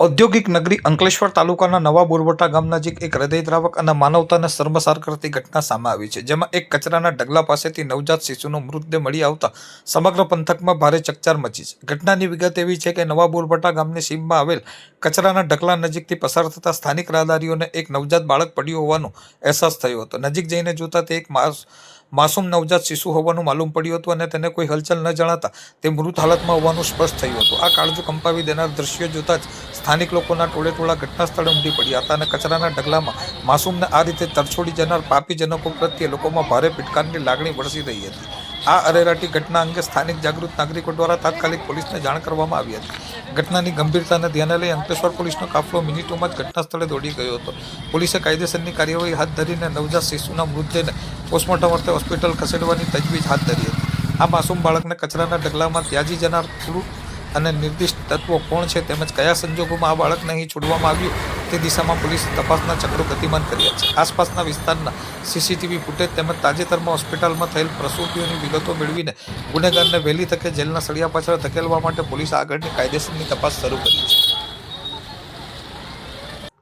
ઔદ્યોગિક નગરી અંકલેશ્વર તાલુકાના નવા બોરવટા ગામ નજીક એક હૃદયદ્રાવક અને માનવતાને શર્મસાર કરતી ઘટના સામે આવી છે, જેમાં એક કચરાના ઢગલા પાસેથી નવજાત શિશુનો મૃતદેહ મળી આવતા સમગ્ર પંથકમાં ભારે ચકચાર મચી છે. ઘટનાની વિગત એવી છે કે નવા બોરવટા ગામની સીમમાં આવેલ કચરાના ઢગલા નજીકથી પસાર થતા સ્થાનિક રાહદારીઓને એક નવજાત બાળક પડ્યું હોવાનો અહેસાસ થયો હતો. નજીક જઈને જોતા તે એક માસૂમ નવજાત શિશુ હોવાનું માલુમ પડ્યું હતું અને તેને કોઈ હલચલ ન જણાતા તે મૃત હાલતમાં હોવાનું સ્પષ્ટ થયું હતું. આ કાળજું કંપાવી દેનાર દ્રશ્યો જોતા જ સ્થાનિક લોકોના ટોળેટોળા ઘટના સ્થળે ઉમટી પડ્યા હતા અને કચરાના ઢગલામાં માસૂમને આ રીતે તરછોડી જનાર પાપી જનકો પ્રત્યે લોકોમાં ભારે પિટકારની લાગણી વરસી રહી હતી. આ અરેરાટી ઘટના અંગે સ્થાનિક જાગૃત નાગરિકો દ્વારા તાત્કાલિક પોલીસને જાણ કરવામાં આવી હતી. ઘટનાની ગંભીરતાને ધ્યાને લઈ અંકલેશ્વર પોલીસનો કાફલો મિનિટોમાં જ ઘટના સ્થળે દોડી ગયો હતો. પોલીસે કાયદેસરની કાર્યવાહી હાથ ધરીને નવજાત શિશુના મૃતદેહને પોસ્ટમોર્ટમ અર્થે હોસ્પિટલ ખસેડવાની તજવીજ હાથ ધરી હતી. આ માસૂમ બાળકને કચરાના ઢગલામાં ત્યાજી જનાર ક્રૂર અને નિર્દિષ્ટ તત્વો કોણ છે તેમજ કયા સંજોગોમાં આ બાળકને અહીં છોડવામાં આવ્યું તે દિશામાં પોલીસે તપાસના ચક્રો ગતિમાન કર્યા છે. આસપાસના વિસ્તારના સીસીટીવી ફૂટેજ તેમજ તાજેતરમાં હોસ્પિટલમાં થયેલ પ્રસૂતિઓની વિગતો મેળવીને ગુનેગારને વહેલી તકે જેલના સળિયા પાછળ ધકેલવા માટે પોલીસે આગળની કાયદેસરની તપાસ શરૂ કરી છે.